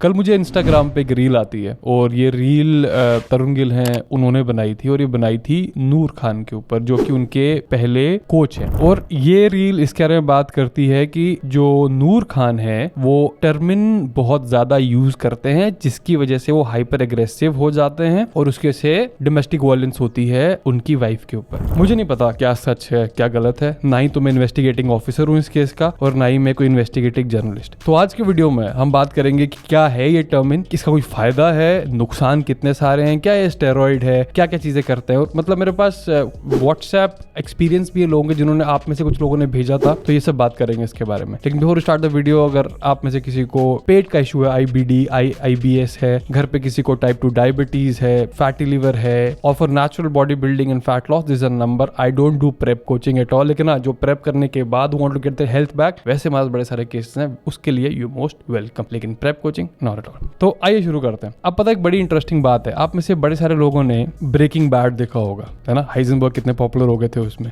कल मुझे इंस्टाग्राम पे एक रील आती है और ये रील तरुण गिल हैं उन्होंने बनाई थी और ये बनाई थी नूर खान के ऊपर जो कि उनके पहले कोच हैं। और ये रील इसके बारे में बात करती है कि जो नूर खान है वो टर्मिन बहुत ज्यादा यूज करते हैं जिसकी वजह से वो हाइपर एग्रेसिव हो जाते हैं और उसके से डोमेस्टिक वायलेंस होती है उनकी वाइफ के ऊपर। मुझे नहीं पता क्या सच है क्या गलत है, ना ही तो मैं इन्वेस्टिगेटिंग ऑफिसर हूँ इस केस का और ना ही मैं कोई इन्वेस्टिगेटिंग जर्नलिस्ट। तो आज के वीडियो में हम बात करेंगे कि क्या है ये टर्मिन, इसका कोई फायदा है, नुकसान कितने सारे हैं, क्या ये स्टेरॉइड है, क्या क्या चीजें करते हैं। और मतलब मेरे पास व्हाट्सएप एक्सपीरियंस भी है लोगों के जिन्होंने आप में से कुछ लोगों ने भेजा था, तो ये सब बात करेंगे इसके बारे में। लेकिन बिफोर स्टार्ट द वीडियो, अगर आप में से किसी को पेट का इशू है, IBD IBS है, घर पे किसी को टाइप 2 डायबिटीज है, फैटी लिवर है, और for natural body building and fat loss, this is a number. I don't do prep coaching at all, लेकिन जो प्रेप करने के बाद want to get the health back, वैसे हमारे बड़े सारे केसेस हैं, उसके लिए यू मोस्ट वेलकम। लेकिन prep coaching not at all. तो आइए शुरू करते हैं। अब पता है एक बड़ी इंटरेस्टिंग बात है, आप में से बड़े सारे लोगों ने ब्रेकिंग बैड देखा होगा, है ना। हाइजेनबर्ग कितने पॉपुलर हो गए थे उसमें।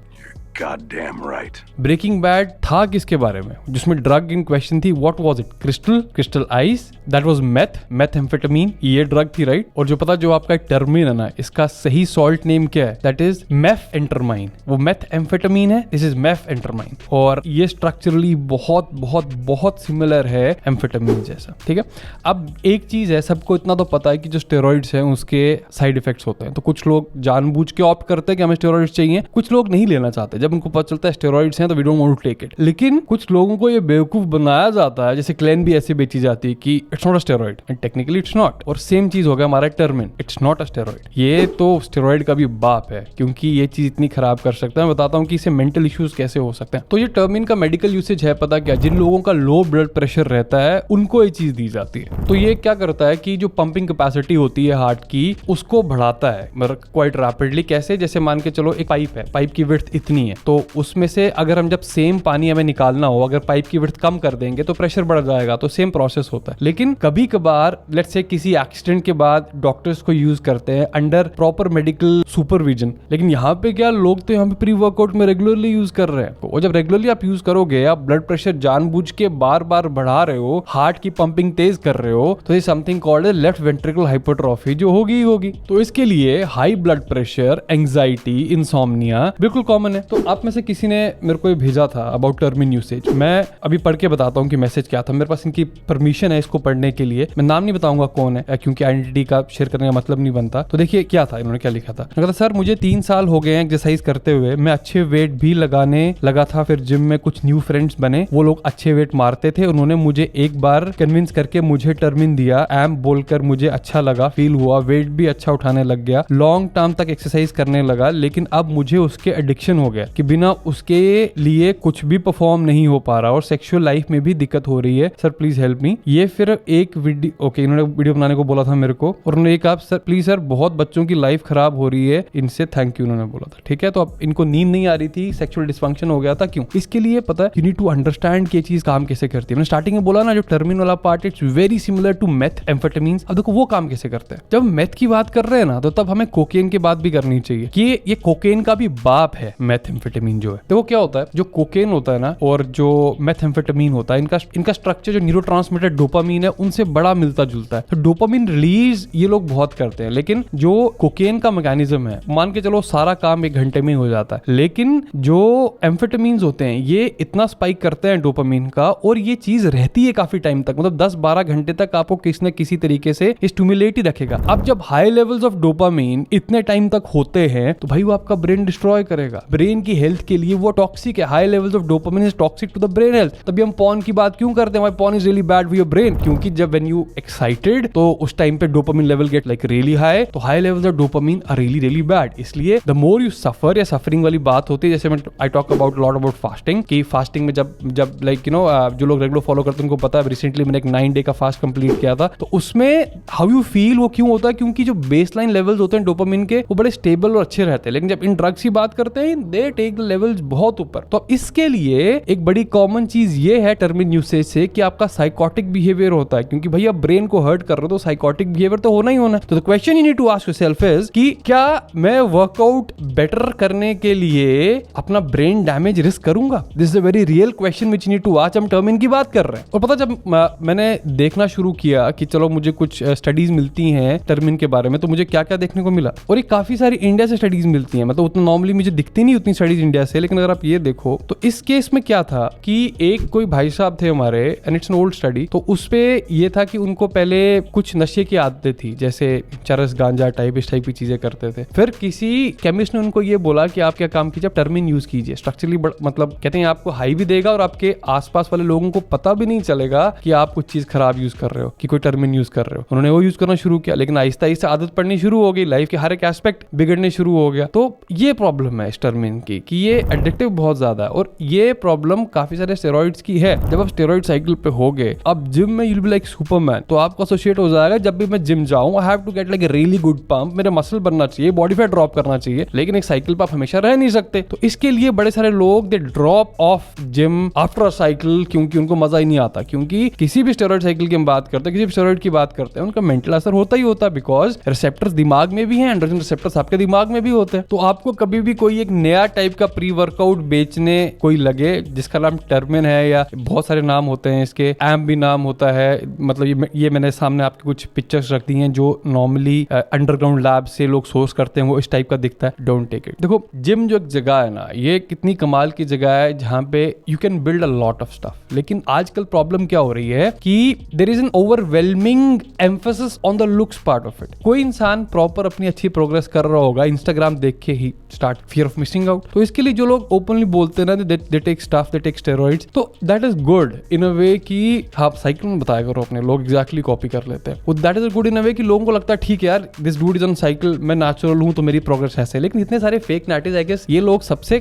Goddamn right. ब्रेकिंग बैड था किसके बारे में, जिसमें ड्रग इन क्वेश्चन थी, what was it, crystal ice, that was methamphetamine, ये ड्रग थी, राइट। और जो पता जो आपका टर्मिन है ना, इसका सही सॉल्ट नेम क्या है, दैट इज मेफेंटरमाइन। वो मेथेम्फेटामीन है, दिस इज मेफेंटरमाइन। और ये स्ट्रक्चरली बहुत बहुत बहुत सिमिलर है एम्फेटामीन जैसा, ठीक है। अब एक चीज है, सबको इतना तो पता है कि जो स्टेरॉइड्स हैं उसके साइड इफेक्ट्स होते हैं। तो कुछ लोग जानबूझ के ऑप्ट करते हैं कि हमें स्टेरॉइड्स चाहिए, कुछ लोग नहीं लेना चाहते। जब उनको पता चलता है स्टेरॉइड्स हैं तो we don't want to take it. लेकिन कुछ लोगों को ये बेवकूफ बनाया जाता है, जैसे क्लेन भी ऐसे बेची जाती है कि it's not a steroid and technically it's not. और सेम चीज हो गया हमारा टर्मिन, इट्स नॉट अ स्टेरॉइड। ये तो स्टेरॉइड का भी बाप है, क्योंकि ये चीज इतनी खराब कर सकता है। मैं बताता हूँ कि इससे मेंटल इश्यूज कैसे हो सकते हैं। तो ये टर्मिन का मेडिकल यूसेज है, पता क्या, जिन लोगों का लो ब्लड प्रेशर रहता है उनको ये चीज दी जाती है। तो ये क्या करता है कि जो पंपिंग कैपेसिटी होती है हार्ट की उसको बढ़ाता है, मतलब क्वाइट रैपिडली। कैसे, जैसे मान के चलो एक पाइप है, पाइप की विड्थ इतनी है, तो उसमें से अगर हम जब सेम पानी हमें निकालना हो, अगर पाइप की विड्थ कम कर देंगे तो प्रेशर बढ़ जाएगा। तो सेम प्रोसेस होता है। लेकिन कभी कभार लेट्स से किसी एक्सीडेंट के बाद डॉक्टर्स को यूज करते हैं अंडर प्रॉपर मेडिकल सुपरविजन। लेकिन यहाँ पे क्या, लोग तो यहाँ पे प्री वर्कआउट में रेगुलरली यूज कर रहे हैं। और जब रेगुलरली आप यूज करोगे, आप ब्लड प्रेशर जानबूझ के बार बार बढ़ा रहे हो, हार्ट की पंपिंग तेज कर रहे हो, तो ये something called left ventricle hypertrophy जो होगी ही होगी। तो इसके लिए high blood pressure, anxiety, insomnia बिल्कुल कॉमन है। तो आप में से किसी ने मेरे को भेजा था अबाउट टर्मिन यूसेज। मैं अभी पढ़ के बताता हूँ कि मैसेज क्या था। मेरे पास इनकी परमिशन है इसको पढ़ने के लिए। मैं नाम नहीं बताऊंगा कौन है, क्योंकि आइडेंटिटी का शेयर करने का मतलब नहीं बनता। तो देखिए क्या था, इन्होंने क्या लिखा था। उन्होंने कहा, सर मुझे 3 साल हो गए हैं एक्सरसाइज करते हुए, मैं अच्छे वेट भी लगाने लगा था। फिर जिम में कुछ न्यू फ्रेंड्स बने, वो लोग अच्छे वेट मारते थे। उन्होंने मुझे एक बार कन्विंस करके मुझे टर्मिन दिया, एम बोलकर मुझे अच्छा लगा, फील हुआ, वेट भी अच्छा उठाने लग गया, लॉन्ग टर्म तक एक्सरसाइज करने लगा। लेकिन अब मुझे उसके एडिक्शन हो गया कि बिना उसके लिए कुछ भी परफॉर्म नहीं हो पा रहा और सेक्सुअल लाइफ में भी दिक्कत हो रही है, सर प्लीज हेल्प मी। ये फिर एक वीडियो, ओके, इन्होंने वीडियो बनाने को बोला था मेरे को, और उन्होंने एक आप सर प्लीज सर बहुत बच्चों की लाइफ खराब हो रही है, इनसे थैंक यू उन्होंने बोला था, ठीक है। तो अब इनको नींद नहीं आ रही थी, सेक्सुअल डिसफंक्शन हो गया था, क्यों, इसके लिए पता है, यू नीड टू अंडरस्टैंड कि ये चीज काम कैसे करती है। मैंने स्टार्टिंग में बोला ना, जो टर्मिन वाला part it's very similar to meth amphetamines. अब देखो वो काम कैसे करते हैं। जब मेथ की बात कर रहे हैं ना, तो तब हमें कोकेन की बात भी करनी चाहिए कि ये कोकेन का भी बाप है मेथ एम्फेटामीन जो है। देखो क्या होता है, जो कोकेन होता है ना और जो मेथेम्फेटामीन होता है, इनका स्ट्रक्चर जो न्यूरोट्रांसमीटर डोपामीन है उनसे बड़ा मिलता जुलता है। तो डोपामीन रिलीज ये लोग बहुत करते हैं, लेकिन जो कोकेन का मैकेनिज्म है, मान के चलो सारा काम 1 घंटे में हो जाता है। लेकिन जो एम्फेटामीन्स होते हैं ये इतना स्पाइक करते हैं डोपामीन का, और ये चीज रहती है काफी टाइम तक, मतलब 10-12 घंटे तक आपको किसी न किसी तरीके से स्टिमुलेट ही रखेगा। अब जब हाई लेवल्स ऑफ डोपामीन इतने टाइम तक होते हैं तो भाई वो आपका ब्रेन डिस्ट्रॉय करेगा। ब्रेन की हेल्थ के लिए वो टॉक्सिक है। High levels of dopamine is toxic to the brain health. तभी हम पॉर्न की बात क्यों करते हैं, porn is really bad for your brain, क्योंकि जब व्हेन यू एक्साइटेड तो उस टाइम पे dopamine level get like really high, तो high levels of dopamine are really really bad. इसलिए द मोर यू सफर, या सफरिंग वाली बात होती है, जैसे मैं I talk about lot about fasting, कि फास्टिंग में जब लाइक यू नो जो लोग रेगुलर फॉलो करते हैं उनको पता है, रिसेंटली मैंने एक 9 डे का फास्ट कंप्लीट किया था। तो उसमें हाउ यू फील वो क्यों होता है, क्योंकि जो बेसलाइन लेवल्स होते हैं डोपामिन के वो बड़े स्टेबल और अच्छे रहते हैं। लेकिन जब इन ड्रग्स की बात करते हैं, दे टेक द लेवल्स बहुत ऊपर। तो इसके लिए एक बड़ी कॉमन चीज ये है टर्मिन यूसेज से कि आपका साइकोटिक बिहेवियर होता है, क्योंकि भैया ब्रेन को हर्ट कर रहे हो तो साइकोटिक बिहेवियर तो होना ही होना। तो the question you need to ask yourself is कि क्या मैं वर्कआउट बेटर करने के लिए अपना ब्रेन डैमेज रिस्क करूंगा? This is a very real question which you need to ask. हम टर्मिन की बात कर रहे हैं। और पता जब मैंने देखना शुरू किया कि चलो मुझे कुछ स्टडीज मिलती हैं टर्मिन के बारे में, तो मुझे क्या क्या देखने को मिला। और ये काफी सारी इंडिया से स्टडीज मिलती हैं, मतलब उतना नॉर्मली मुझे दिखती नहीं उतनी स्टडीज इंडिया से, लेकिन अगर आप ये देखो तो इस केस में क्या था कि एक कोई भाई साहब थे हमारे, and it's an old study, तो उस पे ये था कि उनको पहले कुछ नशे की आदतें थी, जैसे चरस गांजा टाइप इस टाइप की चीजें करते थे। फिर किसी केमिस्ट ने उनको ये बोला कि आप क्या काम कीजिए, टर्मिन यूज कीजिए, स्ट्रक्चरली मतलब कहते हैं आपको हाई भी देगा और आपके आसपास वाले लोगों को पता भी नहीं चलेगा कि आप कुछ चीज खराब यूज कर रहे हो, कि कोई टर्मिन यूज कर रहे हो। उन्होंने वो यूज करना शुरू किया, लेकिन आहिस्ता आहिस्ता आदत पड़नी शुरू हो गई, लाइफ के हर एक एस्पेक्ट बिगड़ने शुरू हो गया। तो ये प्रॉब्लम है इस टर्मिन की कि ये एडिक्टिव बहुत ज्यादा है, और ये प्रॉब्लम काफी सारे स्टेरॉइड्स की है। जब आप स्टेरॉइड साइकिल पे हो गए, अब जिम में यूल बी लाइक सुपरमैन, तो आपको एसोसिएट हो जाएगा जब भी मैं जिम जाऊं I have to get like a really good pump, मेरे मसल बनना चाहिए, बॉडी फैट ड्रॉप करना चाहिए। लेकिन एक साइकिल पे आप हमेशा रह नहीं सकते, तो इसके लिए बड़े सारे लोग they drop off gym after a cycle, क्योंकि उनको मजा ही नहीं आता। क्योंकि किसी भी स्टेरॉइड साइकिल की हम बात करते हैं, किसी भी स्टेरॉइड की बात करते हैं, उनका मेंटल असर होता ही होता है, बिकॉज रिसेप्टर्स दिमाग में भी हैं, एंड्रोजन रिसेप्टर्स आपके दिमाग में भी होते हैं। तो आपको कभी भी कोई एक नया टाइप का प्री वर्कआउट बेचने कोई लगे जिसका नाम टर्मिन है, या बहुत सारे नाम होते हैं इसके, एम भी नाम होता है, मतलब ये मैंने सामने आपके कुछ पिक्चर्स रख दी हैं जो नॉर्मली अंडरग्राउंड लैब से लोग सोर्स करते हैं, वो इस टाइप का दिखता है। Don't take it. देखो जिम जो एक जगह है ना, ये कितनी कमाल की जगह है जहां पे you can build a lot of stuff. लेकिन आजकल प्रॉब्लम क्या हो रही है कि there is an overwhelming emphasis on the looks part of it. कोई इंसान प्रॉपर अपनी अच्छी प्रोग्रेस कर रहा होगा, इंस्टाग्राम देख के ही start fear of missing out. तो इसके लिए जो लोग ओपनली बोलते हैं ना they take stuff, they take steroids, तो that is good in a way कि आप साइकिल में बताया करो अपने, लोग एग्जैक्टली कॉपी कर लेते हैं। That is good in a way कि लोगों को लगता है ठीक है यार this dude is on cycle, मैं नेचुरल हूं तो मेरी प्रोग्रेस ऐसे। लेकिन इतने सारे फेक नैटिज, आई गेस ये लोग सबसे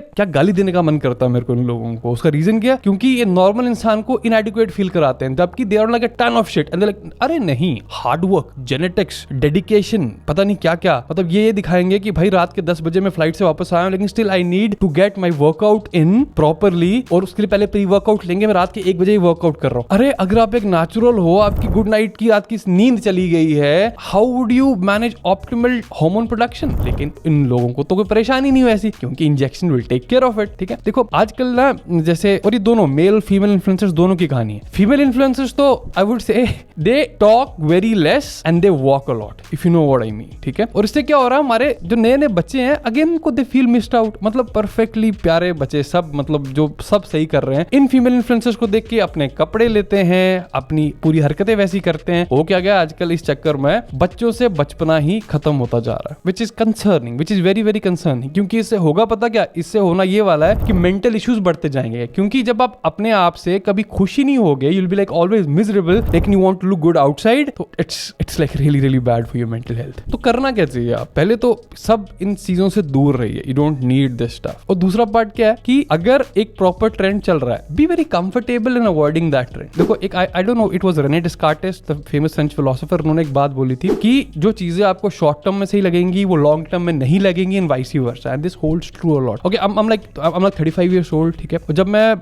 क्या गाली देने का मन करता है मेरे को इन लोगों को। उसका रीजन क्या? क्योंकि ये नॉर्मल इंसान को इनएडिक्वेट फील कराते हैं, जबकि they are like a ton of shit, and they like अरे नहीं, हार्ड वर्क, जेनेटिक्स, डेडिकेशन, पता नहीं क्या क्या, मतलब ये दिखाएंगे कि भाई रात के 10 बजे मैं फ्लाइट से वापस आया हूं, लेकिन still I need to get my workout in properly, और उसके लिए पहले प्री वर्कआउट लेंगे, मैं रात के 1 बजे ही वर्कआउट कर रहा हूं। अरे अगर आप एक नेचुरल हो, आपकी गुड नाइट की रात की नींद चली गई है, how would you manage optimal hormone production? लेकिन इन लोगों को तो कोई परेशानी नहीं वैसी, क्योंकि injection will take care of it. ठीक है, देखो आजकल ना जैसे, और ये दोनों मेल फीमेल इन्फ्लुएंसर्स दोनों की कहानी है। फीमेल इन्फ्लुएंसर्स तो I would say they talk very less and they walk a lot, if you know what I mean. ठीक है, और इससे क्या हो रहा है, हमारे जो नए नए बच्चे हैं अगेन को दे फील मिस्ड आउट। मतलब परफेक्टली प्यारे बच्चे सब, मतलब जो सब सही कर रहे हैं, इन फीमेल इन्फ्लुएंसर्स को देख के अपने कपड़े लेते हैं, अपनी पूरी हरकतें वैसी करते हैं। हो क्या गया आजकल इस चक्कर में बच्चों से बचपना ही खत्म होता जा रहा है, which is concerning, which is very very concerning. क्योंकि इससे होगा पता क्या, इससे होना ये वाला है कि मेंटल इश्यूज बढ़ते जाएंगे। क्योंकि जब आप अपने आप से कभी खुशी नहीं होगे, you will be like always miserable, लेकिन you want to look good outside, तो it's like really really bad for your mental health. तो करना क्या चाहिए? आप पहले तो सब इन चीजों से दूर रहिए, you don't need this stuff. और दूसरा पार्ट क्या है कि अगर एक प्रॉपर ट्रेंड चल रहा है, be very comfortable in avoiding that trend. देखो एक I don't know, it was Rene Descartes, the famous French philosopher, उन्होंने एक बात बोली थी कि जो चीजें आपको शॉर्ट टर्म में सही लगेंगी वो लॉन्ग टर्म में नहीं लगेंगी, and vice versa, and this holds true a lot. Okay, I am like 35 years old. ठीक है, जब मैं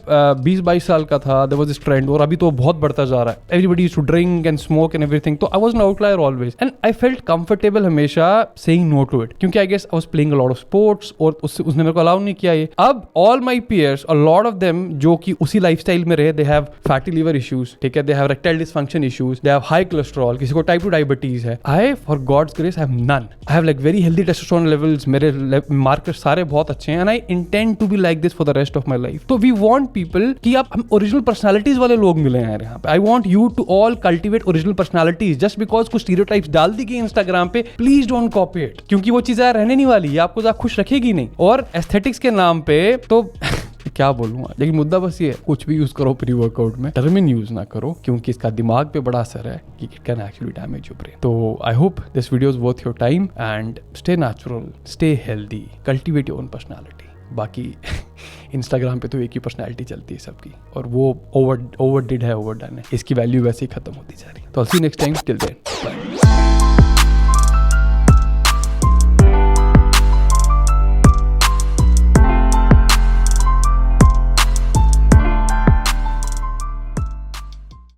20-22 साल का था, देयर वाज दिस ट्रेंड, और अभी तो बहुत बढ़ता जा रहा है, everybody used to drink and smoke and everything. तो I was an outlier always, and I felt comfortable हमेशा सेइंग नो टू इट, क्योंकि I guess I was playing a lot of sports, और उसने मेरे को अलाउ नहीं किया ये। अब all my peers, a lot of them जो कि उसी लाइफस्टाइल में रहे, they have fatty liver issues, ठीक है, they have erectile dysfunction issues, they have high cholesterol, किसी को टाइप 2 डायबिटीज है। I for God's grace I have none. I have like very healthy testosterone levels, मेरे markers सारे बहुत अच्छे हैं, and I intend to be like this for the rest of my life. तो we want people कि आप हम original personalities वाले लोग मिले हैं यहाँ पे। I want you to all cultivate original personalities. Just because कुछ स्टीरियोटाइप्स डाल दी गई इंस्टाग्राम पे, प्लीज डोंट कॉपी इट, क्योंकि वो चीजें रहने नहीं वाली, आपको ज्यादा खुश रखेगी नहीं। और एस्थेटिक्स के नाम पे तो क्या बोलूंगा, लेकिन मुद्दा बस ये है, कुछ भी यूज करो प्री वर्कआउट में, टर्मिन यूज ना करो, क्योंकि इसका दिमाग पे बड़ा असर है कि it can actually damage your brain. तो I hope this video is worth your time, and stay natural, stay healthy, cultivate your own personality. बाकी इंस्टाग्राम पे तो एक ही पर्सनालिटी चलती है सबकी, और वो ओवर डिड है, ओवर डन है, इसकी वैल्यू वैसे ही खत्म होती जा रही है। तो I see you next time, till then bye.